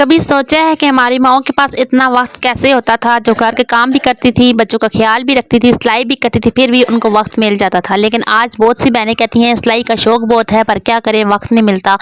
کبھی سوچا ہے کہ ہماری ماؤں کے پاس اتنا وقت کیسے ہوتا تھا، جو گھر کے کام بھی کرتی تھی، بچوں کا خیال بھی رکھتی تھی، سلائی بھی کرتی تھی، پھر بھی ان کو وقت مل جاتا تھا۔ لیکن آج بہت سی بہنیں کہتی ہیں سلائی کا شوق بہت ہے پر کیا کریں، وقت نہیں ملتا۔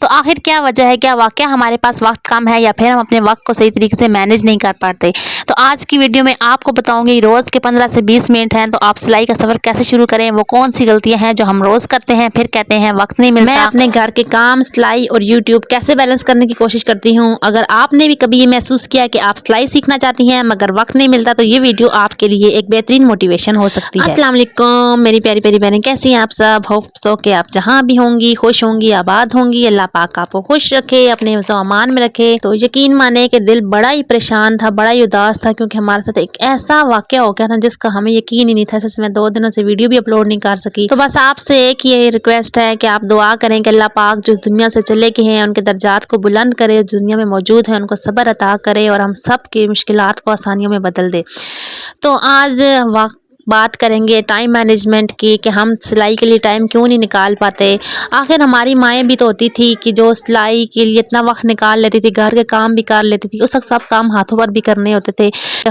تو آخر کیا وجہ ہے؟ کیا واقعہ ہمارے پاس وقت کم ہے یا پھر ہم اپنے وقت کو صحیح طریقے سے مینیج نہیں کر پاتے؟ تو آج کی ویڈیو میں آپ کو بتاؤں گی روز کے 15 سے 20 منٹ ہیں تو آپ سلائی کا سفر کیسے شروع کریں، وہ کون سی غلطیاں ہیں جو ہم روز کرتے ہیں پھر کہتے ہیں وقت نہیں ملتا۔ میں اپنے گھر کے کام، سلائی اور یوٹیوب کیسے بیلنس کرنے کی کوشش کرتی ہوں۔ اگر آپ نے بھی کبھی یہ محسوس کیا کہ آپ سلائی سیکھنا چاہتی ہیں مگر وقت نہیں ملتا تو یہ ویڈیو آپ کے لیے ایک بہترین موٹیویشن ہو سکتی ہے۔ السلام علیکم میری پیاری پیاری بہنیں، کیسی ہیں آپ سب؟ ہوپ سو کہ آپ جہاں بھی ہوں گی خوش ہوں گی، آباد ہوں گی۔ اللہ پاک آپ کو خوش رکھے، اپنے حفظ و امان میں رکھے۔ تو یقین مانے کہ دل بڑا ہی پریشان تھا، بڑا ہی اداس تھا کیونکہ ہمارے ساتھ ایک ایسا واقعہ ہو گیا تھا جس کا ہمیں یقین ہی نہیں تھا۔ جس میں 2 دنوں سے ویڈیو بھی اپلوڈ نہیں کر سکی۔ تو بس آپ سے ایک یہ ریکویسٹ ہے کہ آپ دعا کریں کہ اللہ پاک جو دنیا سے چلے گئے ہیں ان کے درجات کو بلند کرے، جو دنیا میں موجود ہیں ان کو صبر عطا کرے اور ہم سب کی مشکلات کو آسانیوں میں بدل دے۔ تو آج بات کریں گے ٹائم مینجمنٹ کی کہ ہم سلائی کے لیے ٹائم کیوں نہیں نکال پاتے۔ آخر ہماری مائیں بھی تو ہوتی تھی کہ جو سلائی کے لیے اتنا وقت نکال لیتی تھی، گھر کے کام بھی کر لیتی تھی، اس وقت سب کام ہاتھوں پر بھی کرنے ہوتے تھے۔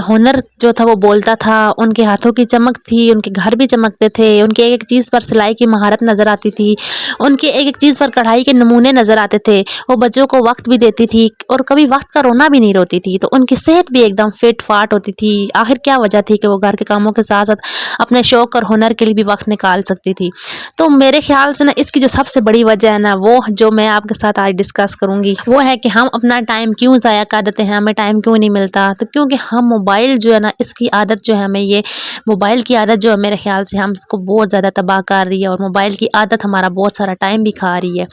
ہنر جو تھا وہ بولتا تھا، ان کے ہاتھوں کی چمک تھی، ان کے گھر بھی چمکتے تھے، ان کے ایک ایک چیز پر سلائی کی مہارت نظر آتی تھی، ان کے ایک ایک چیز پر کڑھائی کے نمونے نظر آتے تھے۔ وہ بچوں کو وقت بھی دیتی تھی اور کبھی وقت کا رونا بھی نہیں روتی تھی، تو ان کی صحت بھی ایک دم فٹ فاٹ ہوتی تھی۔ آخر کیا وجہ تھی کہ وہ گھر کے کاموں کے ساتھ ساتھ اپنے شوق اور ہنر کے لیے بھی وقت نکال سکتی تھی؟ تو میرے خیال سے نا اس کی جو سب سے بڑی وجہ ہے نا، وہ جو میں آپ کے ساتھ آج ڈسکس کروں گی وہ ہے کہ ہم اپنا ٹائم کیوں ضائع کر دیتے ہیں، ہمیں ٹائم کیوں نہیں ملتا۔ تو کیونکہ ہم موبائل جو ہے نا، اس کی عادت جو ہے، ہمیں یہ موبائل کی عادت جو ہے میرے خیال سے ہم اس کو بہت زیادہ تباہ کر رہی ہے، اور موبائل کی عادت ہمارا بہت سارا ٹائم بھی کھا رہی ہے۔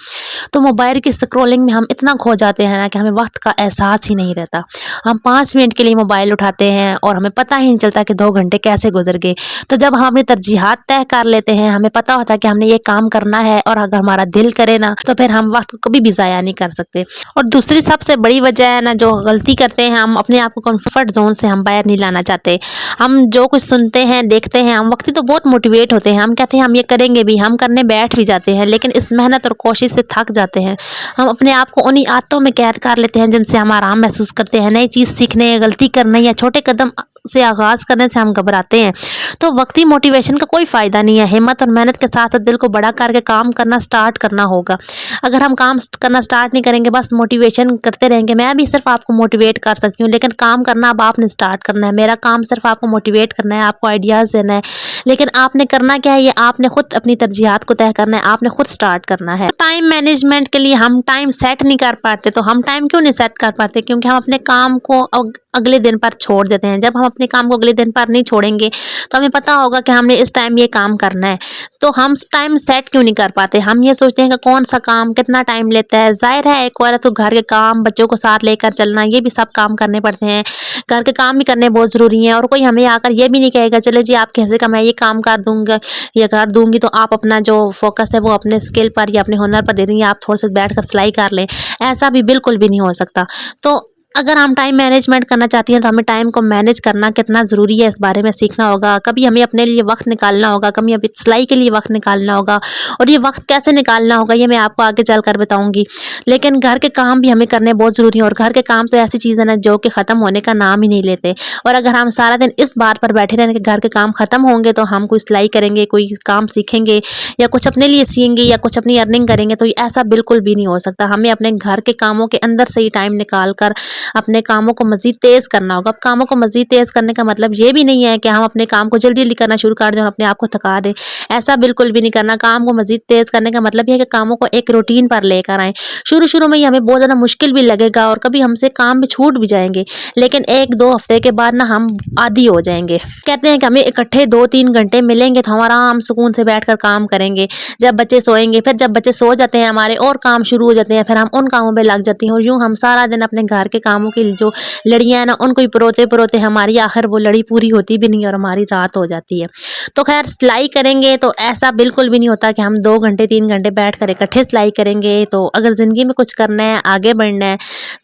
تو موبائل کی سکرولنگ میں ہم اتنا کھو جاتے ہیں نا کہ ہمیں وقت کا احساس ہی نہیں رہتا۔ ہم 5 منٹ کے لیے موبائل اٹھاتے ہیں اور ہمیں پتہ ہی نہیں چلتا کہ 2 گھنٹے کیسے گزر گئے۔ تو جب ہم اپنی ترجیحات طے کر لیتے ہیں، ہمیں پتہ ہوتا ہے کہ ہم نے یہ کام کرنا ہے، اور اگر ہمارا دل کرے نا تو پھر ہم وقت کو کبھی بھی ضائع نہیں کر سکتے۔ اور دوسری سب سے بڑی وجہ ہے نا جو غلطی کرتے ہیں، ہم اپنے آپ کو کمفرٹ زون سے ہم باہر نہیں لانا چاہتے۔ ہم جو کچھ سنتے ہیں، دیکھتے ہیں، ہم وقتی تو بہت موٹیویٹ ہوتے ہیں، ہم کہتے ہیں ہم یہ کریں گے بھی، ہم کرنے بیٹھ بھی جاتے ہیں، لیکن اس محنت اور کوشش سے تھک جاتے ہیں۔ ہم اپنے آپ کو انہی عادتوں میں قید کر لیتے ہیں جن سے ہم آرام محسوس کرتے ہیں۔ نئی چیز سیکھنے، غلطی کرنے یا چھوٹے قدم سے آغاز کرنے سے ہم گھبراتے ہیں۔ تو وقتی موٹیویشن کا کوئی فائدہ نہیں ہے، ہمت اور محنت کے ساتھ ساتھ دل کو بڑا کر کے کام کرنا سٹارٹ کرنا ہوگا۔ اگر ہم کام کرنا سٹارٹ نہیں کریں گے، بس موٹیویشن کرتے رہیں گے، میں بھی صرف آپ کو موٹیویٹ کر سکتی ہوں، لیکن کام کرنا اب آپ نے سٹارٹ کرنا ہے۔ میرا کام صرف آپ کو موٹیویٹ کرنا ہے، آپ کو آئیڈیاز دینا ہے، لیکن آپ نے کرنا کیا ہے، یہ آپ نے خود اپنی ترجیحات کو طے کرنا ہے، آپ نے خود سٹارٹ کرنا ہے۔ ٹائم مینجمنٹ کے لیے ہم ٹائم سیٹ نہیں کر پاتے۔ تو ہم ٹائم کیوں نہیں سیٹ کر پاتے؟ کیونکہ ہم اپنے کام کو اگلے دن پر چھوڑ دیتے ہیں۔ جب ہم اپنے کام کو اگلے دن پر نہیں چھوڑیں گے تو ہمیں پتہ ہوگا کہ ہم نے اس ٹائم یہ کام کرنا ہے، تو ہم ٹائم سیٹ کیوں نہیں کر پاتے؟ ہم یہ سوچتے ہیں کہ کون سا کام کتنا ٹائم لیتا ہے۔ ظاہر ہے ایک عورت کو گھر کے کام، بچوں کو ساتھ لے کر چلنا، یہ بھی سب کام کرنے پڑتے ہیں، گھر کے کام بھی کرنے بہت ضروری ہیں، اور کوئی ہمیں آ کر یہ بھی نہیں کہے گا چلے جی آپ کے حصے کا میں یہ کام کر دوں گا یا کر دوں گی تو آپ اپنا جو فوکس ہے وہ اپنے اسکل پر یا اپنے ہنر پر دے دیں یا آپ تھوڑا سا بیٹھ کر سلائی کر لیں۔ ایسا بھی بالکل بھی نہیں ہو سکتا۔ تو اگر ہم ٹائم مینجمنٹ کرنا چاہتی ہیں تو ہمیں ٹائم کو مینیج کرنا کتنا ضروری ہے اس بارے میں سیکھنا ہوگا۔ کبھی ہمیں اپنے لیے وقت نکالنا ہوگا، کبھی ہمیں سلائی کے لیے وقت نکالنا ہوگا، اور یہ وقت کیسے نکالنا ہوگا یہ میں آپ کو آگے چل کر بتاؤں گی۔ لیکن گھر کے کام بھی ہمیں کرنے بہت ضروری ہیں، اور گھر کے کام تو ایسی چیز ہے نا جو کہ ختم ہونے کا نام ہی نہیں لیتے۔ اور اگر ہم سارا دن اس بات پر بیٹھے رہیں کہ گھر کے کام ختم ہوں گے تو ہم کوئی سلائی کریں گے، کوئی کام سیکھیں گے یا کچھ اپنے لیے سیئیں گے یا کچھ اپنی ارننگ کریں گے، تو ایسا بالکل بھی نہیں ہو سکتا۔ ہمیں اپنے گھر کے کاموں کے اندر سے ہی ٹائم نکال کر اپنے کاموں کو مزید تیز کرنا ہوگا۔ اب کاموں کو مزید تیز کرنے کا مطلب یہ بھی نہیں ہے کہ ہم اپنے کام کو جلدی جلدی کرنا شروع کر دیں اور اپنے آپ کو تھکا دیں، ایسا بالکل بھی نہیں کرنا۔ کام کو مزید تیز کرنے کا مطلب یہ ہے کہ کاموں کو ایک روٹین پر لے کر آئیں۔ شروع میں یہ ہمیں بہت زیادہ مشکل بھی لگے گا اور کبھی ہم سے کام بھی چھوٹ بھی جائیں گے، لیکن 1-2 ہفتے کے بعد نا ہم عادی ہو جائیں گے۔ کہتے ہیں کہ ہمیں اکٹھے 2-3 گھنٹے ملیں گے تو ہم آرام سکون سے بیٹھ کر کام کریں گے جب بچے سوئیں گے۔ پھر جب بچے سو جاتے ہیں ہمارے اور کام شروع ہو جاتے ہیں، پھر ہم ان کاموں پہ لگ جاتے ہیں، اور یوں ہم سارا دن اپنے گھر کے کام کاموں کی جو لڑیاں ہیں نا ان کو بھی پروتے پروتے ہماری آخر وہ لڑی پوری ہوتی بھی نہیں اور ہماری رات ہو جاتی ہے۔ تو خیر سلائی کریں گے تو ایسا بالکل بھی نہیں ہوتا کہ ہم 2 گھنٹے 3 گھنٹے بیٹھ کر اکٹھے سلائی کریں گے۔ تو اگر زندگی میں کچھ کرنا ہے، آگے بڑھنا ہے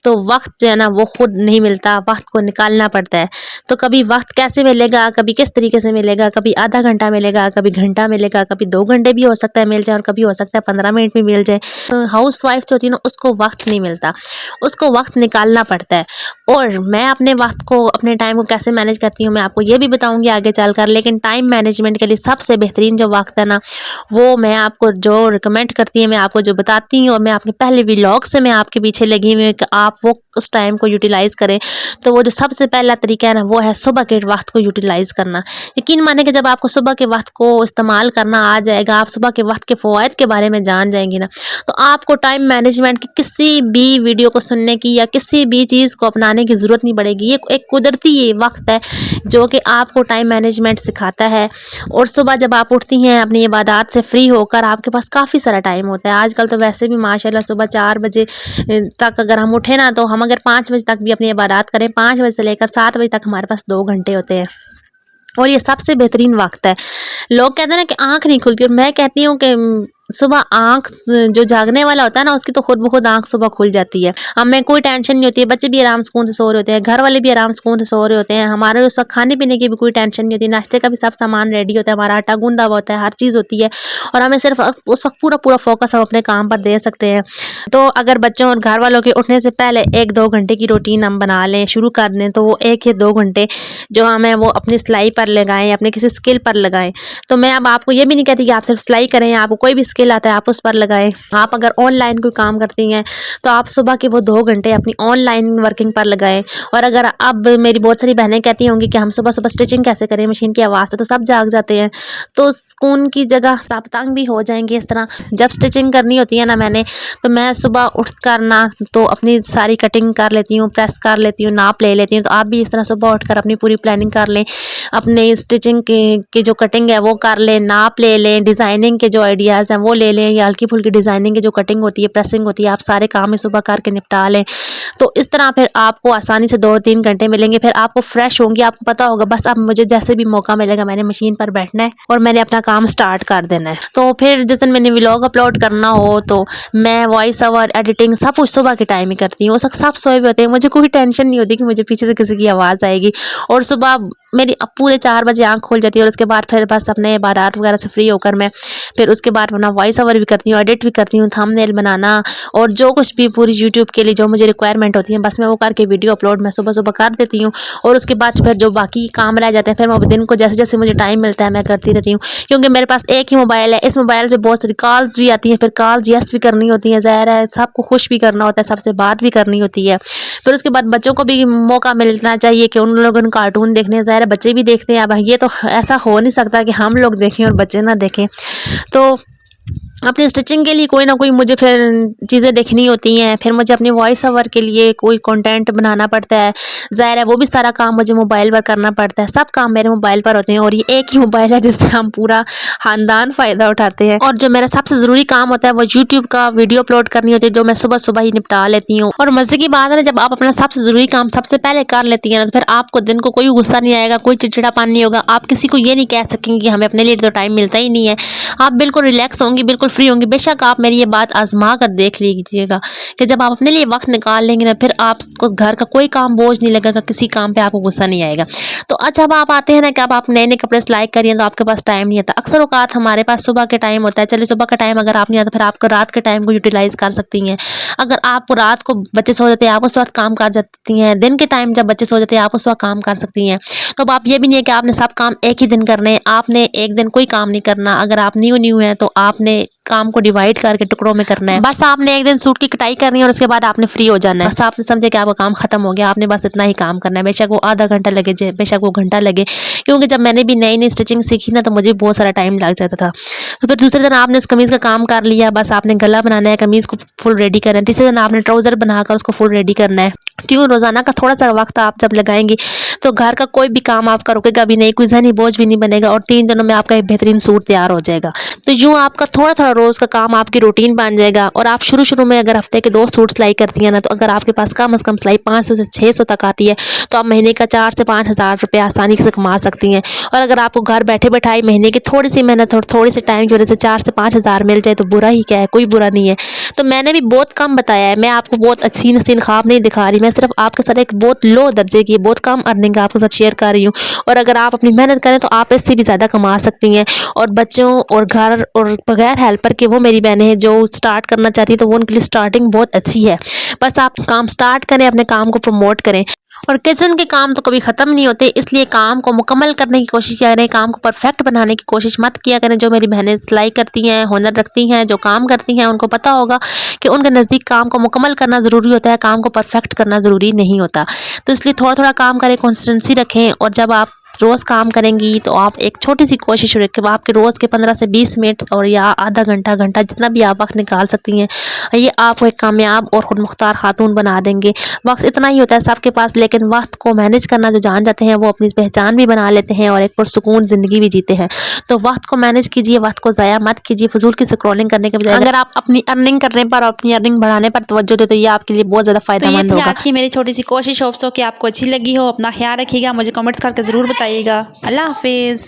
تو وقت جو ہے نا وہ خود نہیں ملتا، وقت کو نکالنا پڑتا ہے۔ تو کبھی وقت کیسے ملے گا، کبھی کس طریقے سے ملے گا، کبھی آدھا گھنٹہ ملے گا، کبھی گھنٹہ ملے گا، کبھی 2 گھنٹے بھی ہو سکتا ہے مل جائے اور کبھی ہو سکتا ہے 15 منٹ بھی مل جائے۔ ہاؤس وائف جو ہوتی ہے نا اس کو وقت نہیں ملتا، اس کو وقت نکالنا پڑتا ہے۔ اور میں اپنے وقت کو، اپنے ٹائم کو کیسے مینیج کرتی ہوں میں آپ کو یہ بھی بتاؤں گی آگے چل کر، لیکن ٹائم مینجمنٹ کے لیے سب سے بہترین جو وقت ہے نا وہ میں آپ کو جو ریکمینڈ کرتی ہیں، میں آپ کو جو بتاتی ہوں، اور میں اپنے پہلے ولاگ سے میں آپ کے پیچھے لگی ہوئی ہوں کہ آپ وہ اس ٹائم کو یوٹیلائز کریں۔ تو وہ جو سب سے پہلا طریقہ ہے نا وہ ہے صبح کے وقت کو یوٹیلائز کرنا۔ یقین مانیں کہ جب آپ کو صبح کے وقت کو استعمال کرنا آ جائے گا، آپ صبح کے وقت کے فوائد کے بارے میں جان جائیں گی نا، تو آپ کو ٹائم مینجمنٹ کی کسی بھی ویڈیو کو سننے کی یا کسی بھی چیز کو اپنانے کی ضرورت نہیں پڑے گی۔ یہ ایک قدرتی وقت ہے جو کہ آپ کو ٹائم مینجمنٹ سکھاتا ہے۔ اور صبح جب آپ اٹھتی ہیں اپنی عبادات سے فری ہو کر، آپ کے پاس کافی سارا ٹائم ہوتا ہے۔ آج کل تو ویسے بھی ماشاءاللہ صبح 4 بجے تک اگر ہم اٹھیں نا تو ہم اگر 5 بجے تک بھی اپنی عبادات کریں، 5 بجے سے لے کر 7 بجے تک ہمارے پاس 2 گھنٹے ہوتے ہیں، اور یہ سب سے بہترین وقت ہے۔ لوگ کہتے ہیں نا کہ آنکھ نہیں کھلتی، اور میں کہتی ہوں کہ صبح آنکھ جو جاگنے والا ہوتا ہے نا اس کی تو خود بخود آنکھ صبح کھل جاتی ہے، ہمیں کوئی ٹینشن نہیں ہوتی ہے، بچے بھی آرام سکون سے سو رہے ہوتے ہیں، گھر والے بھی آرام سکون سے سو رہے ہوتے ہیں، ہمارے اس وقت کھانے پینے کی بھی کوئی ٹینشن نہیں ہوتی، ناشتے کا بھی سب سامان ریڈی ہوتا ہے، ہمارا آٹا گوندا ہوا ہوتا ہے، ہر چیز ہوتی ہے، اور ہمیں صرف اس وقت پورا فوکس ہم اپنے کام پر دے سکتے ہیں۔ تو اگر بچوں اور گھر والوں کے اٹھنے سے پہلے 1-2 گھنٹے کی روٹین ہم بنا لیں، شروع کر دیں، تو وہ 1 یا 2 گھنٹے جو ہمیں وہ اپنی سلائی پر لگائیں، اپنے کسی اسکل پر لگائیں۔ تو میں اب آپ کو یہ بھی نہیں کہتی کہ آپ صرف سلائی کریں، آپ کو کوئی بھی اسکل آتا ہے آپ اس پر لگائیں۔ آپ اگر آن لائن کوئی کام کرتی ہیں تو آپ صبح کے وہ 2 گھنٹے اپنی آن لائن ورکنگ پر لگائیں۔ اور اگر اب میری بہت ساری بہنیں کہتی ہوں گی کہ ہم صبح اسٹچنگ کیسے کریں مشین کی آواز سے، تو سب جاگ جاتے ہیں، تو سکون کی جگہ آپ تنگ بھی ہو جائیں گے۔ اس طرح جب اسٹچنگ کرنی ہوتی ہے نا تو میں صبح اٹھ کر نا تو اپنی ساری کٹنگ کر لیتی ہوں، پریس کر لیتی ہوں، ناپ لے لیتی ہوں۔ تو آپ بھی اس طرح صبح اٹھ کر اپنی پوری پلاننگ کر لیں، اپنے اسٹچنگ کی جو کٹنگ ہے وہ کر لیں، ناپ لے لیں، ڈیزائننگ کے جو آئیڈیاز ہیں وہ لے لیں، یا ہلکی پھلکی ڈیزائننگ کی جو کٹنگ ہوتی ہے، پریسنگ ہوتی ہے، آپ سارے کام ہی صبح کر کے نپٹا لیں۔ تو اس طرح پھر آپ کو آسانی سے 2-3 گھنٹے ملیں گے، پھر آپ کو فریش ہوں گی، آپ کو پتا ہوگا بس اب مجھے جیسے بھی موقع ملے گا میں نے مشین پر بیٹھنا ہے اور میں نے اپنا کام سٹارٹ کر دینا ہے۔ تو پھر جس دن میں نے ولاگ اپلوڈ کرنا ہو تو میں وائس اوور ایڈیٹنگ سب کچھ صبح کے ٹائم ہی کرتی ہوں، اس وقت سب سوئے ہوئے ہوتے ہیں، مجھے کوئی ٹینشن نہیں ہوتی کہ مجھے پیچھے سے کسی کی آواز آئے گی، اور صبح میری پورے 4 بجے آنکھ کھل جاتی ہے، اور اس کے بعد پھر بس اپنے عبادات وغیرہ سے فری ہو کر میں پھر اس کے بعد اپنا وائس اوور بھی کرتی ہوں، ایڈٹ بھی کرتی ہوں، تھم نیل بنانا اور جو کچھ بھی پوری یوٹیوب کے لیے جو مجھے ریکوائرمنٹ ہوتی ہے بس میں وہ کر کے ویڈیو اپلوڈ میں صبح کر دیتی ہوں۔ اور اس کے بعد پھر جو باقی کام رہ جاتے ہیں پھر میں دن کو جیسے جیسے مجھے ٹائم ملتا ہے میں کرتی رہتی ہوں، کیونکہ میرے پاس ایک ہی موبائل ہے، اس موبائل پہ بہت ساری کالز بھی آتی ہیں، پھر کالز یس بھی کرنی ہوتی ہیں، ظاہر ہے سب کو خوش بھی کرنا ہوتا ہے، سب سے بات بھی کرنی ہوتی ہے۔ پھر اس کے بعد بچوں کو بھی موقع ملنا چاہیے کہ ان لوگوں نے کارٹون دیکھنے ہیں، ظاہر ہے بچے بھی دیکھتے ہیں، اب یہ تو ایسا ہو نہیں سکتا کہ ہم لوگ دیکھیں اور بچے نہ دیکھیں۔ تو اپنی اسٹچنگ کے لیے کوئی نہ کوئی مجھے پھر چیزیں دیکھنی ہوتی ہیں، پھر مجھے اپنی وائس اوور کے لیے کوئی کنٹینٹ بنانا پڑتا ہے، ظاہر ہے وہ بھی سارا کام مجھے موبائل پر کرنا پڑتا ہے، سب کام میرے موبائل پر ہوتے ہیں، اور یہ ایک ہی موبائل ہے جس سے ہم پورا خاندان فائدہ اٹھاتے ہیں۔ اور جو میرا سب سے ضروری کام ہوتا ہے وہ یوٹیوب کا ویڈیو اپلوڈ کرنی ہوتی ہے، جو میں صبح ہی نپٹا لیتی ہوں۔ اور مزے کی بات ہے جب آپ اپنا سب سے ضروری کام سب سے پہلے کر لیتی ہیں نا تو پھر آپ کو دن کو کوئی غصہ نہیں آئے گا، کوئی چڑچڑا پن نہیں ہوگا، آپ کسی کو یہ نہیں کہہ سکیں گے کہ ہمیں اپنے لیے تو ٹائم ملتا ہی نہیں ہے، آپ بالکل ریلیکس ہوں گی، بالکل فری ہوں گی۔ بے شک آپ میری یہ بات آزما کر دیکھ لیجیے گا کہ جب آپ اپنے لیے وقت نکال لیں گے نا پھر آپ کو گھر کا کوئی کام بوجھ نہیں لگے گا، کسی کام پہ آپ کو غصہ نہیں آئے گا۔ تو جب آپ آتے ہیں نا کہ اب آپ نئے کپڑے سلائی کریے تو آپ کے پاس ٹائم نہیں ہوتا، اکثر اوقات ہمارے پاس صبح کے ٹائم ہوتا ہے، چلے صبح کا ٹائم اگر آپ نہیں آتا پھر آپ کو رات کے ٹائم کو یوٹیلائز کر سکتی ہیں، اگر آپ رات کو بچے سو جاتے ہیں آپ اس وقت کام کر سکتی ہیں، دن کے ٹائم جب بچے سو جاتے ہیں آپ اس وقت کام کر سکتی ہیں۔ تو اب آپ یہ بھی نہیں ہے کہ آپ نے سب کام ایک ہی دن کرنے، آپ نے ایک دن کوئی کام نہیں کرنا، اگر آپ نیو ہیں تو آپ نے کام کو ڈیوائڈ کر کے ٹکڑوں میں کرنا ہے، بس آپ نے ایک دن سوٹ کی کٹائی کرنی ہے اور اس کے بعد آپ نے فری ہو جانا ہے، بس آپ نے سمجھے کہ آپ کا کام ختم ہو گیا، آپ نے بس اتنا ہی کام کرنا ہے، بے شک وہ آدھا گھنٹہ لگے بے شک وہ گھنٹہ لگے، کیونکہ جب میں نے بھی نئی اسٹچنگ سیکھی نا تو مجھے بہت سارا ٹائم لگ جاتا تھا۔ تو پھر دوسرے دن آپ نے اس قمیض کا کام کر لیا، بس آپ نے گلا بنانا ہے، قمیض کو فل ریڈی کرنا ہے، تیسرے دن آپ نے ٹراؤزر بنا کر اس کو فل ریڈی کرنا ہے۔ کیوں روزانہ کا تھوڑا سا وقت آپ جب لگائیں گی تو گھر کا کوئی بھی کام آپ کا رکے گا بھی نہیں، کوئی ذہنی بوجھ بھی نہیں بنے گا، اور 3 دنوں میں آپ کا ایک بہترین سوٹ تیار ہو جائے گا۔ تو یوں آپ کا تھوڑا اور روز کا کام آپ کی روٹین بن جائے گا. اور آپ شروع میں اگر ہفتے کے 2 سوٹ سلائی کرتی ہیں نا، تو اگر آپ کے پاس کم از کم سلائی 500 سے 600 تک آتی ہے تو آپ مہینے کا 4 سے 5 ہزار روپے آسانی سے کما سکتی ہیں. اور اگر آپ کو گھر بیٹھے بیٹھائی مہینے کی تھوڑی سی محنت اور تھوڑی سی ٹائم کی وجہ سے 4 سے 5 ہزار مل جائے تو برا ہی کیا ہے، کوئی برا نہیں ہے. تو میں نے بھی بہت کم بتایا ہے، میں آپ کو بہت اچھی حسین خواب نہیں دکھا رہی، میں صرف آپ کے ساتھ ایک بہت لو درجے کی بہت کم ارننگ آپ کے ساتھ شیئر کر رہی ہوں. اور اگر آپ اپنی محنت کریں تو آپ اس سے بھی زیادہ کما سکتی ہیں. اور بچوں اور گھر اور بغیر ہیلپر کے وہ میری بہنیں ہیں جو سٹارٹ کرنا چاہتی ہیں تو وہ ان کے لیے سٹارٹنگ بہت اچھی ہے. بس آپ کام سٹارٹ کریں، اپنے کام کو پروموٹ کریں. اور کچن کے کام تو کبھی ختم نہیں ہوتے، اس لیے کام کو مکمل کرنے کی کوشش کیا کریں، کام کو پرفیکٹ بنانے کی کوشش مت کیا کریں. جو میری بہنیں سلائی کرتی ہیں، ہنر رکھتی ہیں، جو کام کرتی ہیں، ان کو پتہ ہوگا کہ ان کے نزدیک کام کو مکمل کرنا ضروری ہوتا ہے، کام کو پرفیکٹ کرنا ضروری نہیں ہوتا. تو اس لیے تھوڑا تھوڑا کام کریں، کنسسٹنسی رکھیں. اور جب آپ روز کام کریں گی تو آپ ایک چھوٹی سی کوشش رکھیں کہ آپ کے روز کے 15 سے 20 منٹ اور یا آدھا گھنٹہ جتنا بھی آپ وقت نکال سکتی ہیں، یہ آپ کو ایک کامیاب اور خود مختار خاتون بنا دیں گے. وقت اتنا ہی ہوتا ہے سب کے پاس، لیکن وقت کو مینیج کرنا جو جان جاتے ہیں وہ اپنی پہچان بھی بنا لیتے ہیں اور ایک پرسکون زندگی بھی جیتے ہیں. تو وقت کو مینیج کیجیے، وقت کو ضائع مت کیجیے فضول کی سکرولنگ کرنے کے بجائے. اگر آپ اپنی ارننگ کرنے پر اور اپنی ارننگ بڑھانے پر توجہ دیں تو یہ آپ کے لیے بہت زیادہ فائدہ مند ہوگا. آج کی میری چھوٹی سی کوشش ہوپ سو کہ آپ کو اچھی لگی ہو. اپنا خیال رکھیے گا، مجھے کمنٹس کر کے ضرور بتائیے گا. اللہ حافظ.